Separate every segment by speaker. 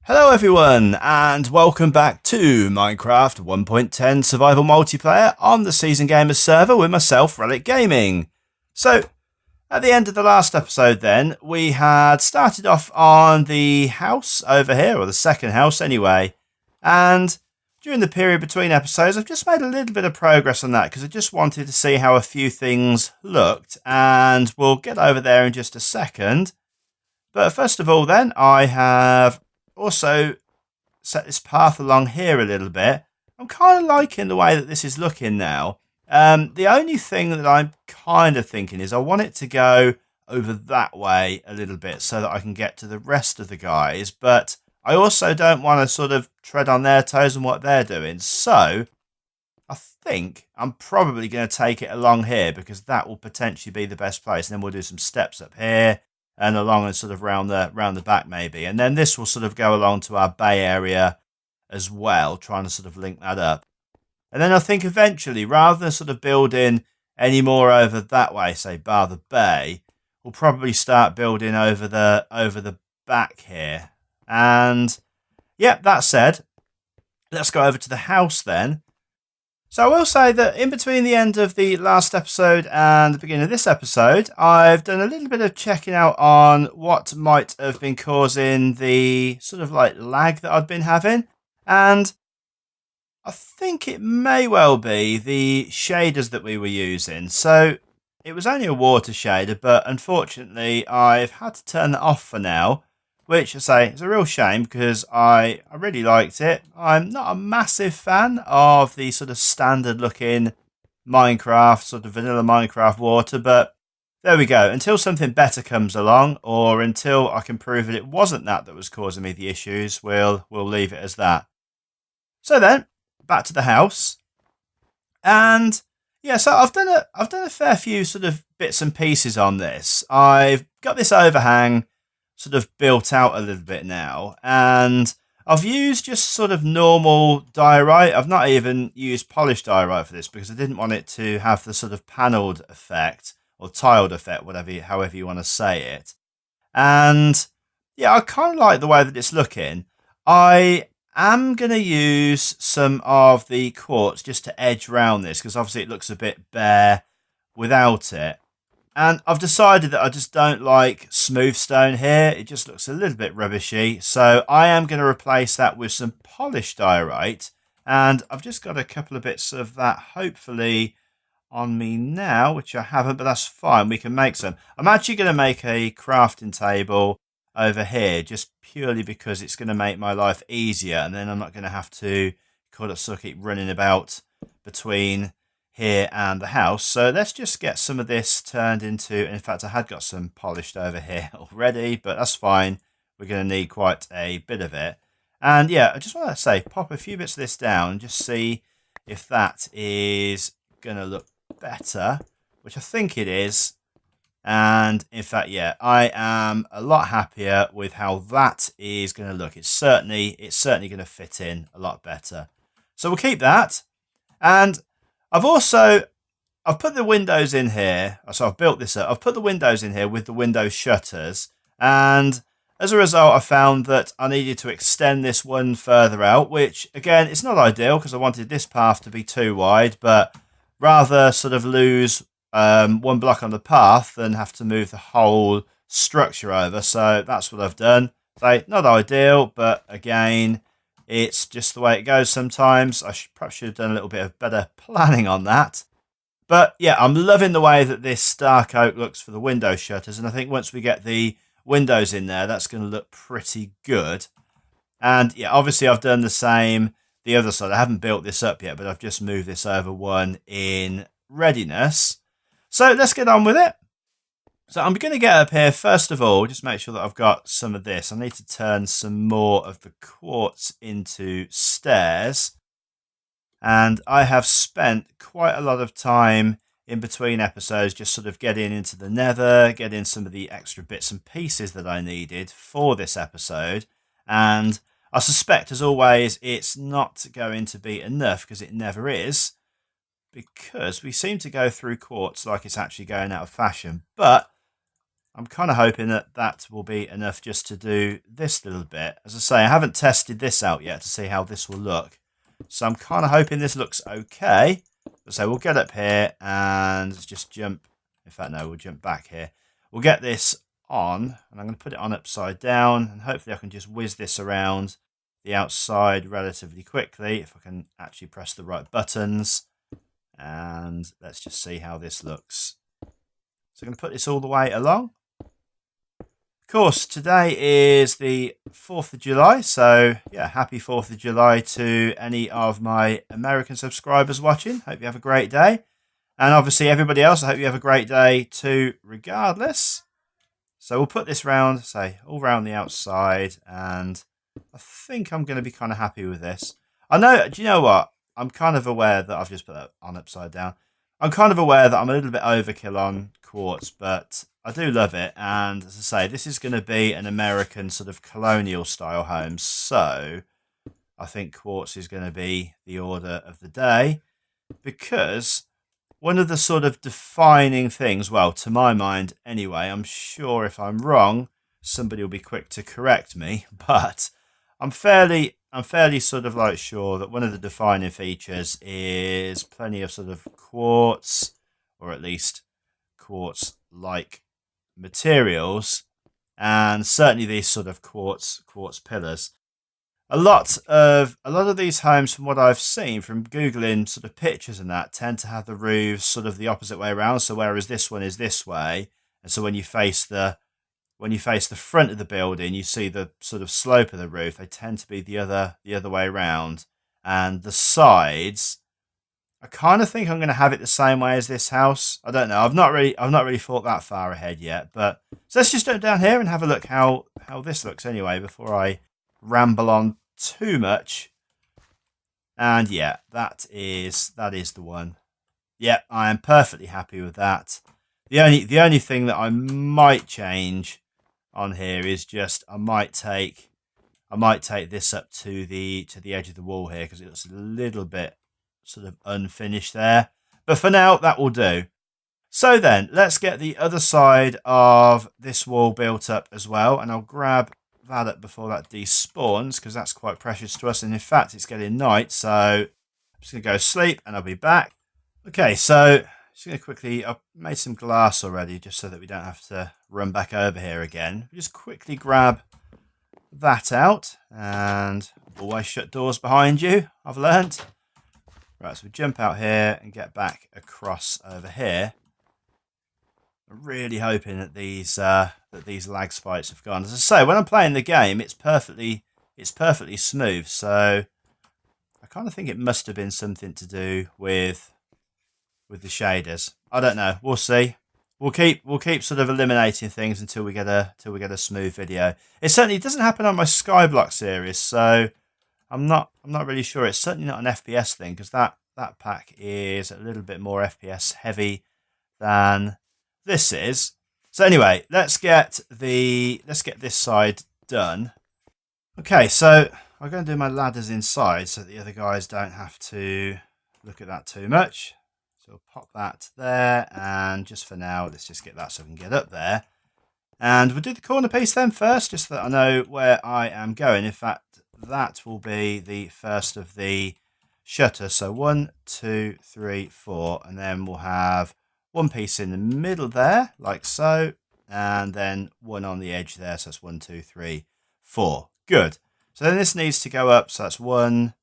Speaker 1: Hello everyone, and welcome back to Minecraft 1.10 Survival Multiplayer on the Seasoned Gamers server with myself, Reliikgaming. So, at the end of the last episode then, we had started off on the house over here, or the second house anyway, and during the period between episodes I've just made a little bit of progress on that because I just wanted to see how a few things looked, and we'll get over there in just a second. But first of all then, I have also set this path along here a little bit. I'm kind of liking the way that this is looking now. The only thing that I'm kind of thinking is I want it to go over that way a little bit so that I can get to the rest of the guys, but I also don't want to sort of tread on their toes and what they're doing. So I think I'm probably going to take it along here because that will potentially be the best place. And then we'll do some steps up here and along and sort of round the back maybe. And then this will sort of go along to our bay area as well, trying to sort of link that up. And then I think eventually, rather than sort of building any more over that way, say bar the bay, we'll probably start building over the back here. And yeah, that said, let's go over to the house then. So I will say that in between the end of the last episode and the beginning of this episode, I've done a little bit of checking out on what might have been causing the sort of like lag that I've been having. And I think it may well be the shaders that we were using. So it was only a water shader, but unfortunately I've had to turn that off for now. Which I say is a real shame because I really liked it. I'm not a massive fan of the sort of standard looking Minecraft, sort of vanilla Minecraft water, but there we go. Until something better comes along, or until I can prove that it wasn't that was causing me the issues, we'll leave it as that. So then, back to the house. And yeah, so I've done a fair few sort of bits and pieces on this. I've got this overhang sort of built out a little bit now, and I've used just sort of normal diorite. I've not even used polished diorite for this because I didn't want it to have the sort of panelled effect or tiled effect, however you want to say it. And yeah, I kind of like the way that it's looking. I am going to use some of the quartz just to edge round this because obviously it looks a bit bare without it. And I've decided that I just don't like smooth stone here. It just looks a little bit rubbishy. So I am going to replace that with some polished diorite. And I've just got a couple of bits of that hopefully on me now, which I haven't, but that's fine. We can make some. I'm actually going to make a crafting table over here just purely because it's going to make my life easier. And then I'm not going to have to keep running about between here and the house. So let's just get some of this turned into, in fact I had got some polished over here already, but that's fine. We're going to need quite a bit of it. And yeah, I just want to say pop a few bits of this down, just see if that is going to look better, which I think it is. And in fact, yeah, I am a lot happier with how that is going to look. It's certainly going to fit in a lot better. So we'll keep that. And I've put the windows in here. So I've built this up. I've put the windows in here with the window shutters. And as a result, I found that I needed to extend this one further out, which again, it's not ideal because I wanted this path to be too wide, but rather sort of lose one block on the path than have to move the whole structure over. So that's what I've done. So not ideal, but again, it's just the way it goes sometimes. I perhaps should have done a little bit of better planning on that. But yeah, I'm loving the way that this dark oak looks for the window shutters. And I think once we get the windows in there, that's going to look pretty good. And yeah, obviously I've done the same the other side. I haven't built this up yet, but I've just moved this over one in readiness. So let's get on with it. So I'm going to get up here, first of all, just make sure that I've got some of this. I need to turn some more of the quartz into stairs. And I have spent quite a lot of time in between episodes just sort of getting into the nether, getting some of the extra bits and pieces that I needed for this episode. And I suspect, as always, it's not going to be enough because it never is. Because we seem to go through quartz like it's actually going out of fashion. But I'm kind of hoping that that will be enough just to do this little bit. As I say, I haven't tested this out yet to see how this will look. So I'm kind of hoping this looks okay. So we'll get up here and just jump. In fact, no, we'll jump back here. We'll get this on, and I'm going to put it on upside down, and hopefully I can just whiz this around the outside relatively quickly if I can actually press the right buttons. And let's just see how this looks. So I'm going to put this all the way along. Of course, today is the 4th of July, so yeah, happy 4th of July to any of my American subscribers watching. Hope you have a great day. And obviously everybody else, I hope you have a great day too, regardless. So we'll put this round, say, all round the outside, and I think I'm going to be kind of happy with this. I know, do you know what? I'm kind of aware that I've just put that on upside down. I'm kind of aware that I'm a little bit overkill on quartz, but I do love it. And as I say, this is going to be an American sort of colonial style home. So I think quartz is going to be the order of the day, because one of the sort of defining things, well, to my mind anyway, I'm sure if I'm wrong, somebody will be quick to correct me, but I'm fairly sort of like sure that one of the defining features is plenty of sort of quartz, or at least quartz-like materials, and certainly these sort of quartz pillars. A lot of these homes, from what I've seen from Googling sort of pictures and that, tend to have the roofs sort of the opposite way around. So whereas this one is this way, and so when you face the front of the building, you see the sort of slope of the roof. They tend to be the other way around, and the sides, I kind of think I'm going to have it the same way as this house. I don't know. I've not really thought that far ahead yet. But so let's just jump down here and have a look how this looks anyway before I ramble on too much. And yeah, that is the one. Yeah, I am perfectly happy with that. The only thing that I might change on here is just I might take this up to the edge of the wall here, because it looks a little bit sort of unfinished there. But for now, that will do. So then, let's get the other side of this wall built up as well, and I'll grab that up before that despawns, because that's quite precious to us. And in fact, it's getting night, so I'm just going to go sleep and I'll be back. Okay, so just going to quickly, I've made some glass already just so that we don't have to run back over here again. Just quickly grab that out, and always shut doors behind you, I've learned. Right, so we jump out here and get back across over here. I'm really hoping that these lag spikes have gone. As I say, when I'm playing the game, it's perfectly smooth. So I kind of think it must have been something to do with the shaders. I don't know. We'll see. We'll keep sort of eliminating things until we get a smooth video. It certainly doesn't happen on my Skyblock series, so I'm not really sure. It's certainly not an FPS thing, because that pack is a little bit more FPS heavy than this is. So anyway, let's get this side done. Okay, so I'm going to do my ladders inside so that the other guys don't have to look at that too much. So we'll pop that there, and just for now, let's just get that so we can get up there. And we'll do the corner piece then first, just so that I know where I am going. In fact, that will be the first of the shutters. So 1, 2, 3, 4, and then we'll have one piece in the middle there, like so, and then one on the edge there. So that's 1, 2, 3, 4. Good. So then this needs to go up. So that's 1,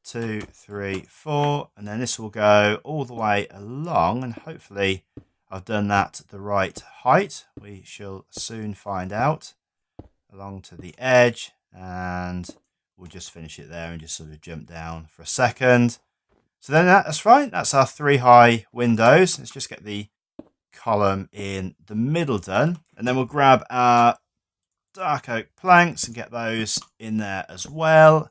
Speaker 1: 2, 3, 4, and then this will go all the way along, and hopefully I've done that the right height. We shall soon find out. Along to the edge, and we'll just finish it there and just sort of jump down for a second. So then that's fine. That's our 3 high windows. Let's just get the column in the middle done, and then we'll grab our dark oak planks and get those in there as well.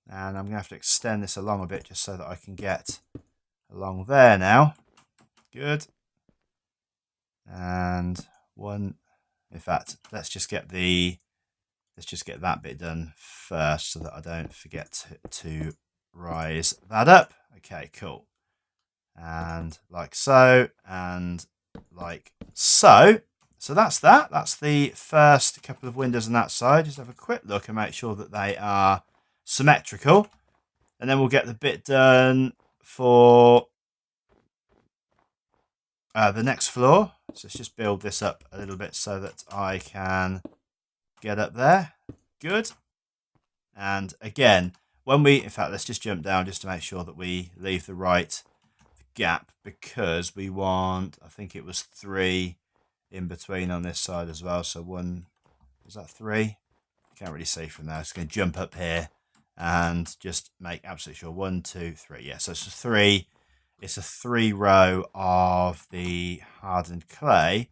Speaker 1: And I'm going to have to extend this along a bit just so that I can get along there now. Good. And one, in fact, let's just get that bit done first so that I don't forget to rise that up. Okay, cool. And like so, and like so. So that's that. That's the first couple of windows on that side. Just have a quick look and make sure that they are symmetrical. And then we'll get the bit done for the next floor. So let's just build this up a little bit so that I can get up there. Good. And again, in fact, let's just jump down just to make sure that we leave the right gap, because we want, I think it was 3 in between on this side as well. So 1, is that 3? Can't really see from there. It's going to jump up here and just make absolutely sure. 1, 2, 3. Yeah, so it's a 3. It's a 3 row of the hardened clay.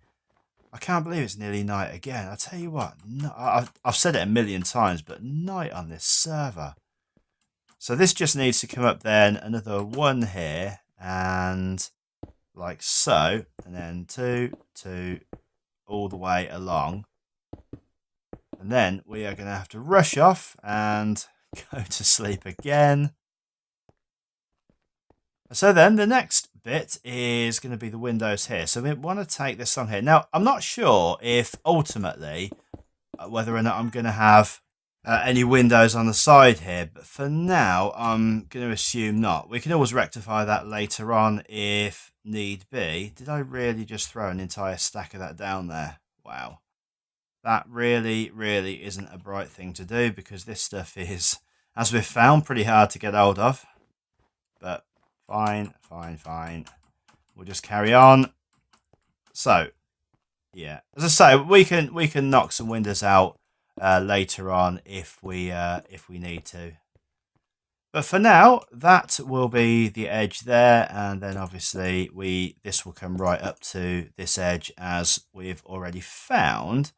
Speaker 1: I can't believe it's nearly night again. I tell you what, no, I've said it a million times, but night on this server. So this just needs to come up then, another 1 here, and like so, and then 2, 2, all the way along. And then we are going to have to rush off and go to sleep again. So then the next bit is going to be the windows here. So we want to take this on here. Now, I'm not sure if ultimately whether or not I'm going to have any windows on the side here. But for now, I'm going to assume not. We can always rectify that later on if need be. Did I really just throw an entire stack of that down there? Wow. That really, really isn't a bright thing to do, because this stuff is, as we've found, pretty hard to get hold of. But fine, fine, fine. We'll just carry on. So, yeah, as I say, we can knock some windows out later on if we need to. But for now, that will be the edge there, and then obviously this will come right up to this edge as we've already found.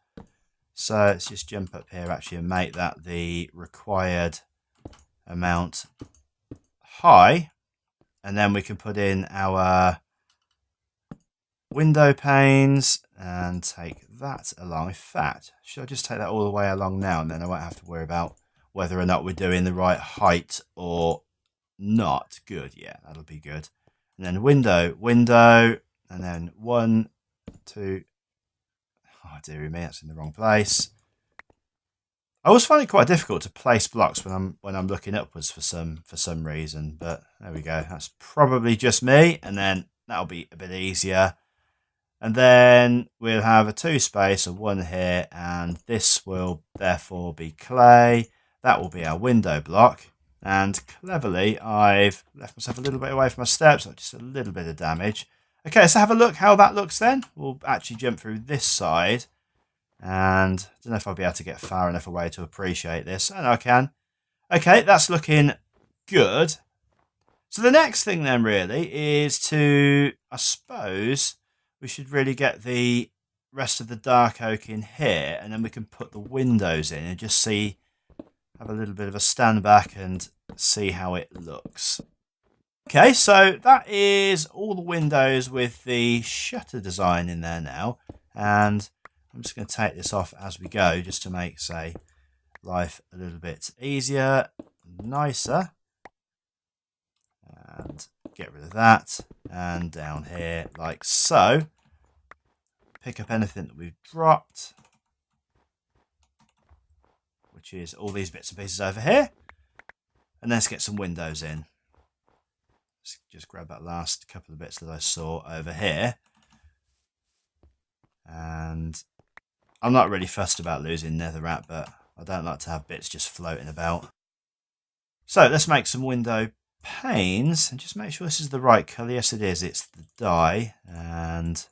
Speaker 1: So let's just jump up here actually and make that the required amount high. And then we can put in our window panes and take that along. In fact, should I just take that all the way along now, and then I won't have to worry about whether or not we're doing the right height or not. Good, yeah, that'll be good. And then window, and then 1, 2. Oh dear me, that's in the wrong place. I always find it quite difficult to place blocks when I'm looking upwards for some reason, but there we go. That's probably just me, and then that'll be a bit easier. And then we'll have a 2 space of 1 here, and this will therefore be clay. That will be our window block. And cleverly, I've left myself a little bit away from my steps, so just a little bit of damage. Okay, let's have a look how that looks then. We'll actually jump through this side. And I don't know if I'll be able to get far enough away to appreciate this. I know I can. Okay, that's looking good. So the next thing then really is to, I suppose, we should really get the rest of the dark oak in here, and then we can put the windows in and just see, have a little bit of a stand back and see how it looks. Okay, so that is all the windows with the shutter design in there now, and I'm just going to take this off as we go just to make, say, life a little bit easier, nicer. And get rid of that. And down here, like so. Pick up anything that we've dropped, which is all these bits and pieces over here. And let's get some windows in. Let's just grab that last couple of bits that I saw over here. And I'm not really fussed about losing netherrack, but I don't like to have bits just floating about. So let's make some window panes and just make sure this is the right colour. Yes, it is. It's the dye, and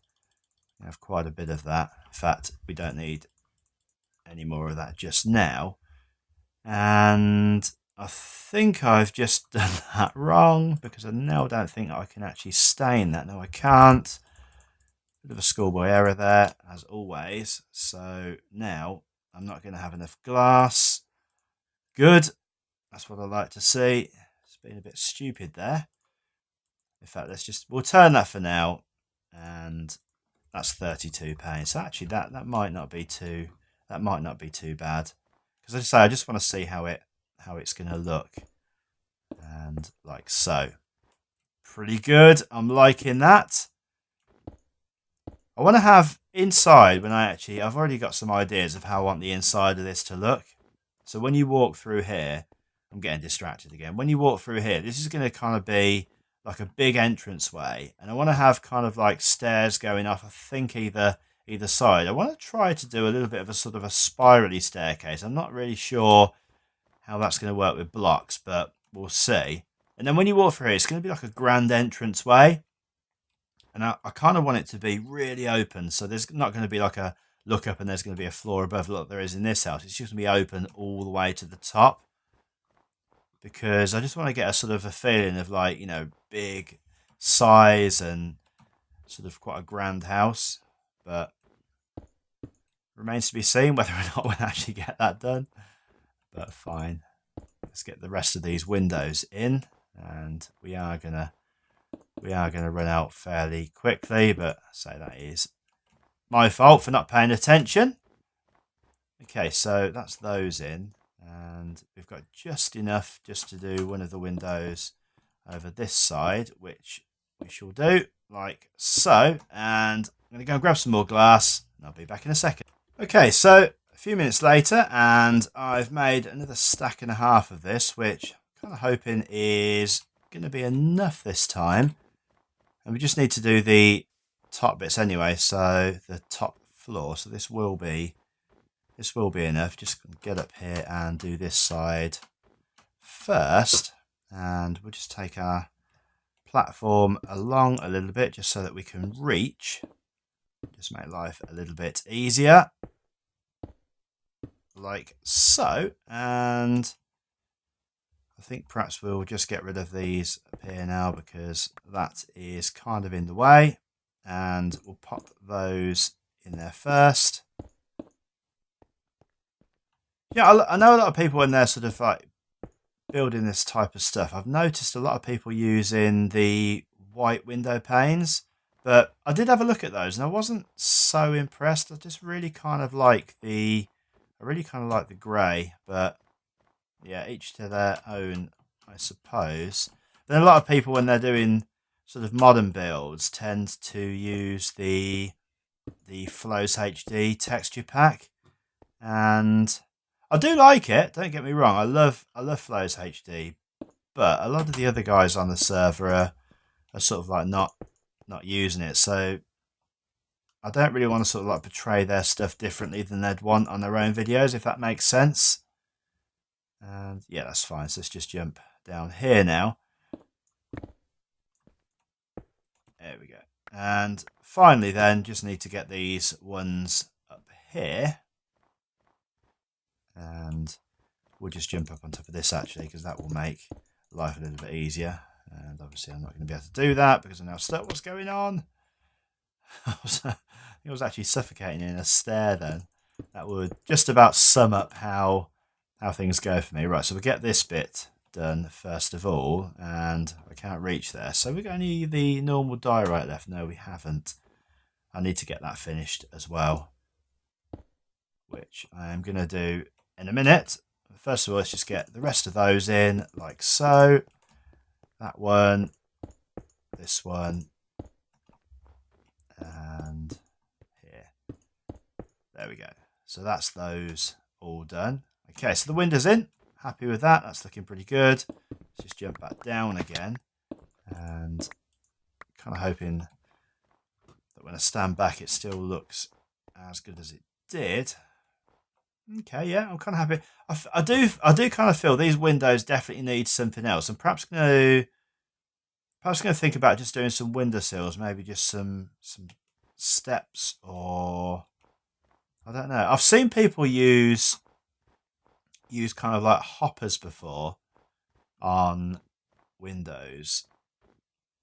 Speaker 1: we have quite a bit of that. In fact, we don't need any more of that just now. And I think I've just done that wrong, because I now don't think I can actually stain that. No, I can't. Bit of a schoolboy error there, as always. So now I'm not going to have enough glass. Good. That's what I like to see. It's been a bit stupid there. In fact, we'll turn that for now, and that's 32 panes. So actually, that might not be too bad, because as I say, I just want to see how it's going to look, and like so. Pretty good. I'm liking that. I want to have inside when I've already got some ideas of how I want the inside of this to look. So when you walk through here, I'm getting distracted again. When you walk through here, this is going to kind of be like a big entranceway, and I want to have kind of like stairs going up. I think either side. I want to try to do a little bit of a sort of a spirally staircase. I'm not really sure how that's going to work with blocks, but we'll see. And then when you walk through here, it's going to be like a grand entranceway. And I kind of want it to be really open. So there's not going to be like a look up and there's going to be a floor above like there is in this house. It's just going to be open all the way to the top. Because I just want to get a sort of a feeling of like, you know, big size and sort of quite a grand house. But remains to be seen whether or not we'll actually get that done. But fine. Let's get the rest of these windows in. And we are gonna run out fairly quickly, but say that is my fault for not paying attention. Okay, so that's those in, and we've got just enough just to do one of the windows over this side, which we shall do like so. And I'm going to go and grab some more glass, and I'll be back in a second. Okay, so a few minutes later, and I've made another stack and a half of this, which I'm kind of hoping is going to be enough this time. And we just need to do the top bits anyway, so the top floor. So this will be enough. Just get up here and do this side first, and we'll just take our platform along a little bit just so that we can reach. Just make life a little bit easier, like so. And I think perhaps we'll just get rid of these up here now because that is kind of in the way, and we'll pop those in there first. Yeah, I know a lot of people when they're sort of like building this type of stuff, I've noticed a lot of people using the white window panes, but I did have a look at those and I wasn't so impressed. I just really kind of like the grey, but yeah, each to their own, I suppose. Then a lot of people, when they're doing sort of modern builds, tend to use the Flows HD texture pack, and I do like it. Don't get me wrong. I love Flows HD, but a lot of the other guys on the server are sort of like not using it. So I don't really want to sort of like portray their stuff differently than they'd want on their own videos, if that makes sense. And yeah, that's fine. So let's just jump down here now. There we go. And finally then, just need to get these ones up here. And we'll just jump up on top of this actually, because that will make life a little bit easier. And obviously I'm not going to be able to do that because I'm now stuck. What's going on? I was actually suffocating in a stair then. That would just about sum up how things go for me. Right, so we'll get this bit done first of all, and I can't reach there. So we've got only the normal diorite left. No, we haven't. I need to get that finished as well, which I am going to do in a minute. First of all, let's just get the rest of those in, like so. That one, this one, and here. There we go. So that's those all done. Okay, so the window's in. Happy with that. That's looking pretty good. Let's just jump back down again. And kind of hoping that when I stand back, it still looks as good as it did. Okay, yeah, I'm kind of happy. I do kind of feel these windows definitely need something else. I'm perhaps going to think about just doing some windowsills, maybe just some steps, or I don't know. I've seen people use kind of like hoppers before on windows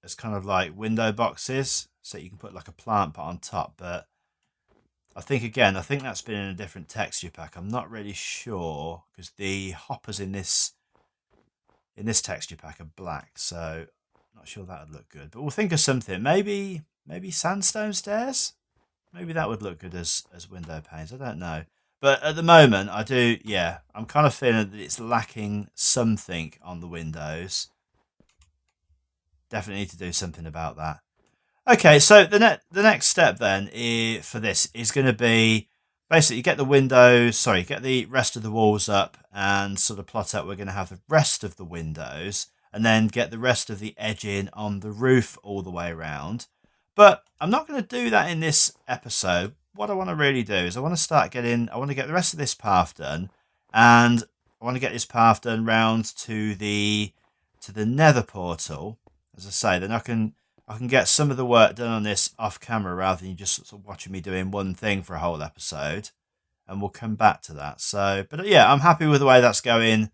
Speaker 1: as kind of like window boxes, so you can put like a plant pot on top. But I think that's been in a different texture pack. I'm not really sure because the hoppers in this texture pack are black, so not sure that would look good. But we'll think of something. Maybe sandstone stairs. Maybe that would look good as window panes. I don't know. But at the moment, I'm kind of feeling that it's lacking something on the windows. Definitely need to do something about that. Okay, so the next step then for this is going to be basically get the get the rest of the walls up and sort of plot out we're going to have the rest of the windows and then get the rest of the edging on the roof all the way around. But I'm not going to do that in this episode. What I want to really do is I want to get the rest of this path done, and I want to get this path done round to the nether portal. As I say, then I can get some of the work done on this off camera rather than you just sort of watching me doing one thing for a whole episode, and we'll come back to that. So, but yeah, I'm happy with the way that's going.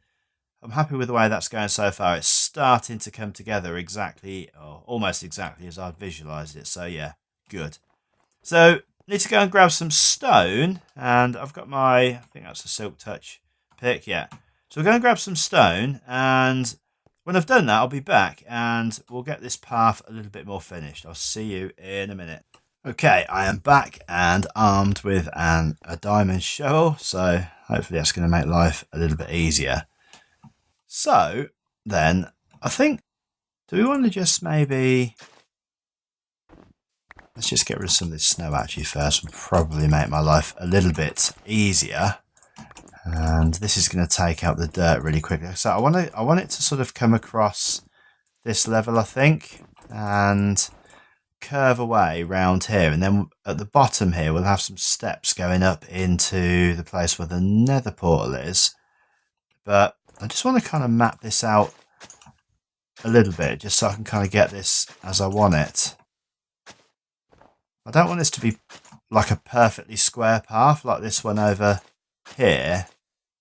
Speaker 1: I'm happy with the way that's going so far. It's starting to come together exactly, or almost exactly as I'd visualised it. So yeah, good. So need to go and grab some stone, and I've got I think that's a Silk Touch pick, yeah. So we're going to grab some stone, and when I've done that, I'll be back, and we'll get this path a little bit more finished. I'll see you in a minute. Okay, I am back and armed with a diamond shovel, so hopefully that's going to make life a little bit easier. So, then, I think, do we want to just maybe... Let's just get rid of some of this snow actually first. Will probably make my life a little bit easier. And this is going to take out the dirt really quickly. So I want it to sort of come across this level, I think, and curve away round here. And then at the bottom here, we'll have some steps going up into the place where the nether portal is. But I just want to kind of map this out a little bit, just so I can kind of get this as I want it. I don't want this to be like a perfectly square path like this one over here,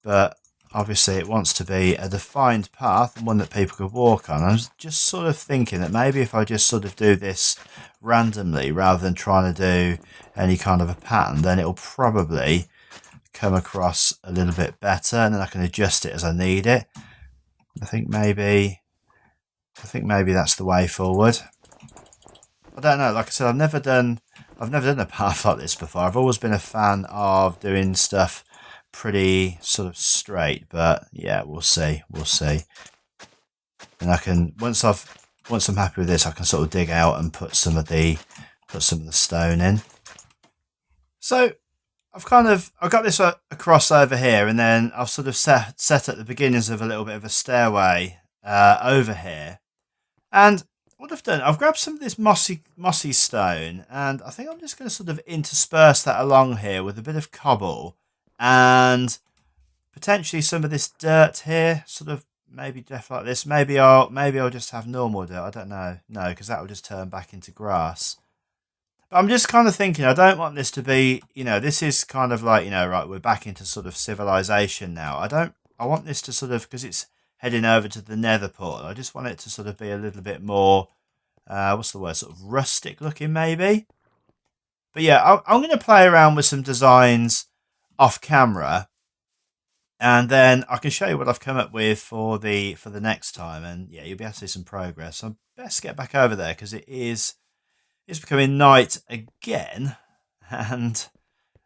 Speaker 1: but obviously it wants to be a defined path and one that people could walk on. I was just sort of thinking that maybe if I just sort of do this randomly rather than trying to do any kind of a pattern, then it'll probably come across a little bit better, and then I can adjust it as I need it. I think maybe that's the way forward. I don't know. Like I said, I've never done a path like this before. I've always been a fan of doing stuff pretty sort of straight, but yeah, we'll see. And I can once I'm happy with this, I can sort of dig out and put some of the stone in. So I've got this across over here, and then I've sort of set at the beginnings of a little bit of a stairway over here. And what I've done, I've grabbed some of this mossy stone, and I think I'm just going to sort of intersperse that along here with a bit of cobble and potentially some of this dirt here, sort of maybe just like this. Maybe I'll just have normal dirt. I don't know. No, because that will just turn back into grass. But I'm just kind of thinking, I don't want this to be, this is kind of like, right, we're back into sort of civilization now. I want this to sort of, because it's heading over to the nether portal, I just want it to sort of be a little bit more, what's the word, sort of rustic looking maybe. But yeah, I'm going to play around with some designs off camera, and then I can show you what I've come up with for the next time, and yeah, you'll be able to see some progress. So I best get back over there because it's becoming night again, and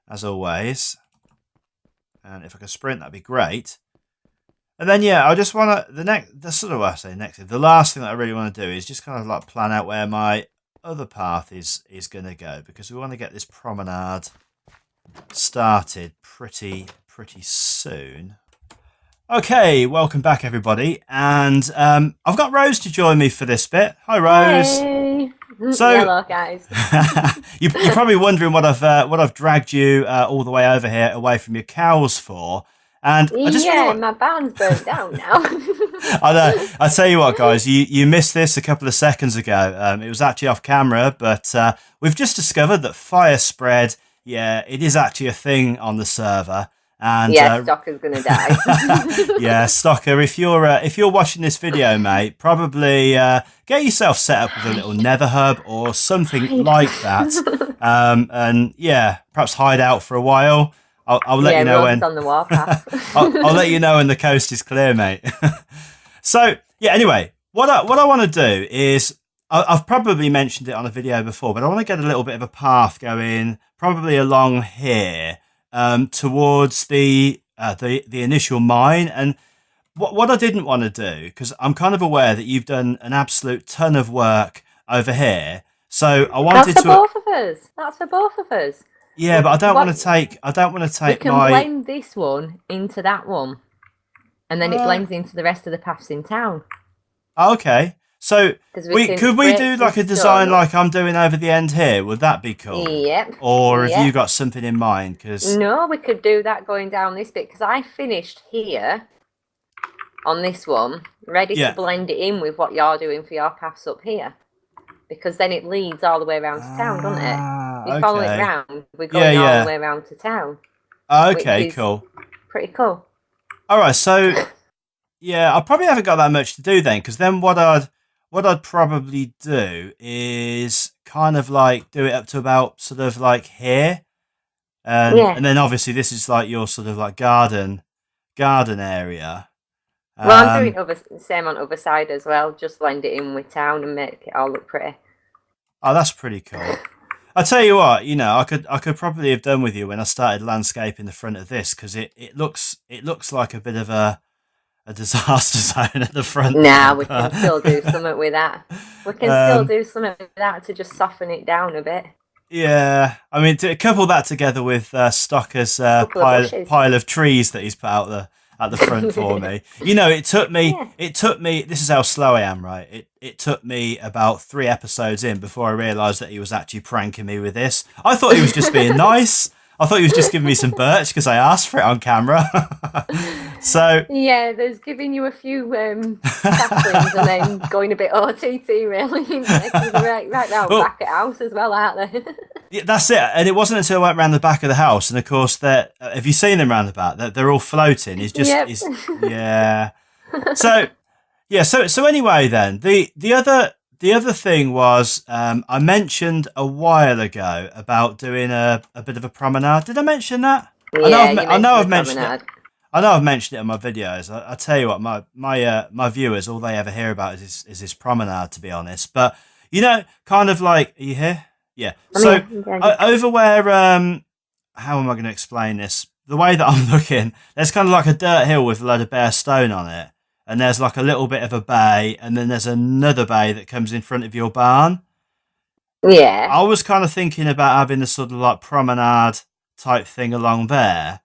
Speaker 1: as always, and if I could sprint, that'd be great. And then yeah, I just want to the last thing that I really want to do is just kind of like plan out where my other path is going to go, because we want to get this promenade started pretty soon. Okay, welcome back everybody, and I've got Rose to join me for this bit. Hi Rose.
Speaker 2: Hey.
Speaker 1: So
Speaker 2: hello guys.
Speaker 1: you're probably wondering what I've dragged you all the way over here away from your cows for. And I just
Speaker 2: my barn's burnt down now.
Speaker 1: I know. I tell you what, guys, you missed this a couple of seconds ago. It was actually off camera, but we've just discovered that fire spread. Yeah, it is actually a thing on the server. And
Speaker 2: yeah, Stocker's gonna die.
Speaker 1: Yeah, Stocker, if you're watching this video, mate, probably get yourself set up with a little nether hub or something like that. And yeah, perhaps hide out for a while. I'll let you know when
Speaker 2: on the warpath.
Speaker 1: I'll let you know when the coast is clear, mate. So yeah, anyway, what I want to do is I've probably mentioned it on a video before, but I want to get a little bit of a path going, probably along here, towards the initial mine. And what I didn't want to do, because I'm kind of aware that you've done an absolute ton of work over here. So I wanted
Speaker 2: That's for
Speaker 1: to.
Speaker 2: both of us. That's for both of us.
Speaker 1: Yeah, but I don't want to take. I don't want to
Speaker 2: We
Speaker 1: take
Speaker 2: can
Speaker 1: my.
Speaker 2: blend this one into that one, and then it blends into the rest of the paths in town.
Speaker 1: Okay. So could we do like a design like I'm doing over the end here? Would that be cool?
Speaker 2: Yep.
Speaker 1: Or have you got something in mind?
Speaker 2: No, we could do that going down this bit because I finished here on this one, ready to blend it in with what you're doing for your paths up here. Because then it leads all the way around to town, doesn't it? You follow it round, we're going all the way around to town.
Speaker 1: Okay, cool.
Speaker 2: Pretty cool.
Speaker 1: All right, so yeah, I probably haven't got that much to do then, because then what I'd probably do is kind of like do it up to about sort of like here, and then obviously this is like your sort of like garden area.
Speaker 2: Well, I'm doing same on other side as well. Just blend it in with town and make it all look pretty.
Speaker 1: Oh, that's pretty cool. I tell you what, I could probably have done with you when I started landscaping the front of this, because it looks like a bit of a disaster zone at the front.
Speaker 2: Nah, we can still do something with that. We can still do something with that to just soften it down a bit.
Speaker 1: Yeah, I mean, to couple that together with Stocker's pile of trees that he's put out at the front for me. It took me. This is how slow I am, right? It took me about 3 episodes in before I realised that he was actually pranking me with this. I thought he was just being nice. I thought he was just giving me some birch because I asked for it on camera. So
Speaker 2: yeah, there's giving you a few saplings and then going a bit OTT really. right round back at house as well, aren't they?
Speaker 1: Yeah, that's it. And it wasn't until I went round the back of the house, and of course, have you seen them round the back? They're all floating. It's just, yeah. So, yeah. So anyway, then the other thing was I mentioned a while ago about doing a bit of a promenade. Did I mention that?
Speaker 2: Yeah,
Speaker 1: I know I've mentioned it. I know I've mentioned it in my videos. I tell you what, my viewers, all they ever hear about is this promenade, to be honest. But kind of like, are you here? Yeah. So over where, how am I going to explain this? The way that I'm looking, there's kind of like a dirt hill with a load of bare stone on it, and there's like a little bit of a bay, and then there's another bay that comes in front of your barn.
Speaker 2: Yeah.
Speaker 1: I was kind of thinking about having a sort of like promenade type thing along there,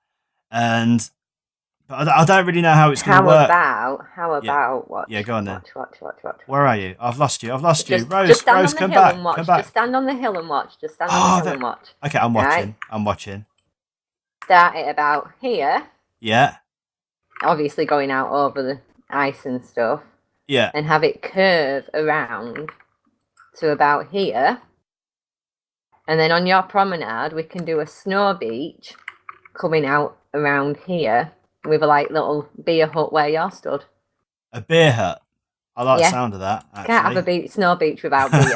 Speaker 1: but I don't really know how it's going to work.
Speaker 2: How about what?
Speaker 1: Yeah, go on then.
Speaker 2: Watch.
Speaker 1: Where are you? I've lost you. Rose, come back.
Speaker 2: Just stand on the hill and watch.
Speaker 1: Okay, I'm watching. Right? I'm watching.
Speaker 2: Start it about here.
Speaker 1: Yeah.
Speaker 2: Obviously going out over the ice and stuff.
Speaker 1: Yeah.
Speaker 2: And have it curve around to about here. And then on your promenade, we can do a snow beach coming out around here. With a little beer hut where you're stood.
Speaker 1: A beer hut? I like the sound of that, actually.
Speaker 2: Can't have a snow beach without beer.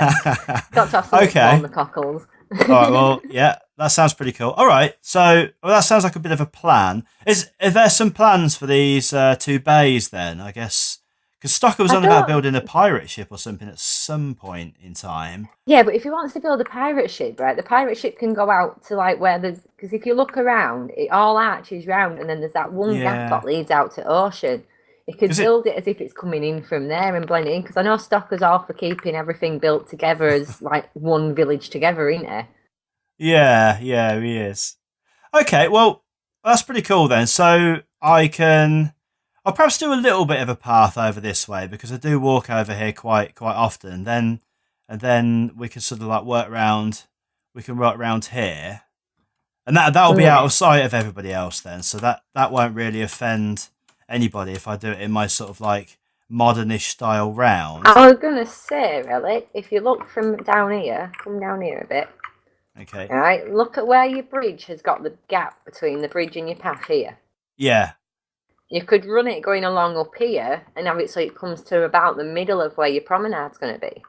Speaker 2: Got to have something on the cockles.
Speaker 1: All right, well, yeah, that sounds pretty cool. All right, so that sounds like a bit of a plan. Are there some plans for these 2 bays then, I guess? Because Stocker was on about building a pirate ship or something at some point in time.
Speaker 2: Yeah, but if he wants to build a pirate ship, right, the pirate ship can go out to where there's... Because if you look around, it all arches round and then there's that one gap that leads out to ocean. You could build it as if it's coming in from there and blend it in. Because I know Stocker's all for keeping everything built together as one village together, isn't he?
Speaker 1: Yeah, he is. Okay, well, that's pretty cool then. So I'll perhaps do a little bit of a path over this way because I do walk over here quite often. And then we can sort of work around. We can work around here, and that'll be out of sight of everybody else then. So that won't really offend anybody if I do it in my sort of modernish style round.
Speaker 2: I was gonna say, really, if you look from down here, come down here a bit.
Speaker 1: Okay.
Speaker 2: All right. Look at where your bridge has got the gap between the bridge and your path here.
Speaker 1: Yeah.
Speaker 2: You could run it going along up here and have it so it comes to about the middle of where your promenade's going to be.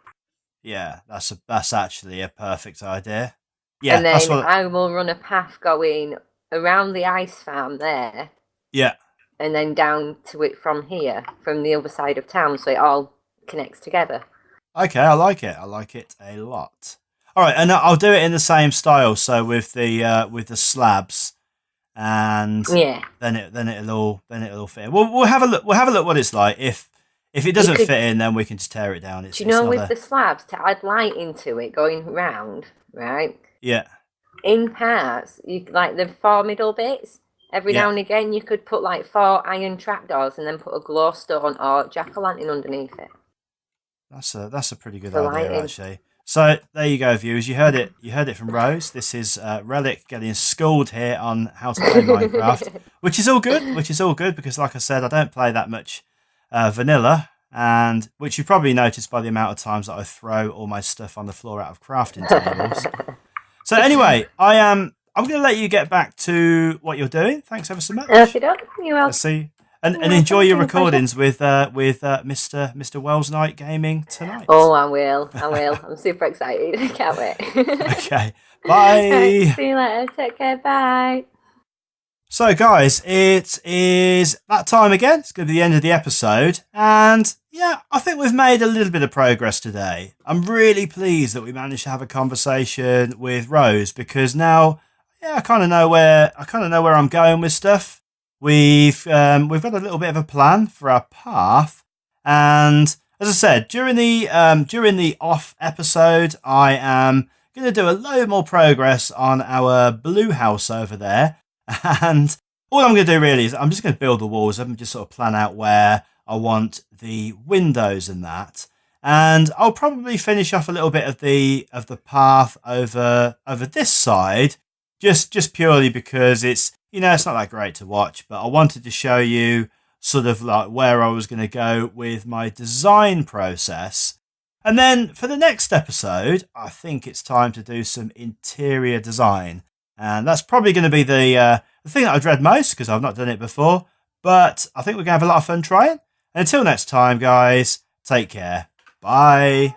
Speaker 1: Yeah, that's actually a perfect idea. Yeah,
Speaker 2: and then I will run a path going around the ice farm there.
Speaker 1: Yeah.
Speaker 2: And then down to it from here, from the other side of town, so it all connects together.
Speaker 1: Okay, I like it. I like it a lot. All right, and I'll do it in the same style, so with the slabs. And then it'll all fit. We'll have a look. We'll have a look what it's like if If it doesn't fit in, then we can just tear it down.
Speaker 2: Do you know with the slabs, to add light into it going round, right?
Speaker 1: Yeah.
Speaker 2: In parts, you like the 4 middle bits. Every now and again, you could put like 4 iron trapdoors and then put a glowstone or jack-o'-lantern underneath it.
Speaker 1: That's a pretty good idea, actually. So there you go, viewers. You heard it from Rose. This is Relic getting schooled here on how to play Minecraft, which is all good because, like I said, I don't play that much vanilla, and which you've probably noticed by the amount of times that I throw all my stuff on the floor out of crafting tables. So anyway, I'm going to let you get back to what you're doing. Thanks ever so much.
Speaker 2: You're welcome.
Speaker 1: Let's see. And enjoy your recordings with Mr. Wells Night Gaming tonight.
Speaker 2: Oh, I will. I'm super excited. I can't wait.
Speaker 1: Okay. Bye.
Speaker 2: See you later. Take care. Bye.
Speaker 1: So, guys, it is that time again. It's going to be the end of the episode. And, yeah, I think we've made a little bit of progress today. I'm really pleased that we managed to have a conversation with Rose because now, I kind of know where I'm going with stuff. We've got a little bit of a plan for our path. And, as I said, during the off episode, I am going to do a load more progress on our blue house over there. And all I'm going to do really is I'm just going to build the walls up and just sort of plan out where I want the windows and that. And I'll probably finish off a little bit of the path over this side, just purely because it's not that great to watch. But I wanted to show you sort of like where I was going to go with my design process. And then for the next episode, I think it's time to do some interior design. And that's probably going to be the thing that I dread most because I've not done it before. But I think we're going to have a lot of fun trying. And until next time, guys, take care. Bye.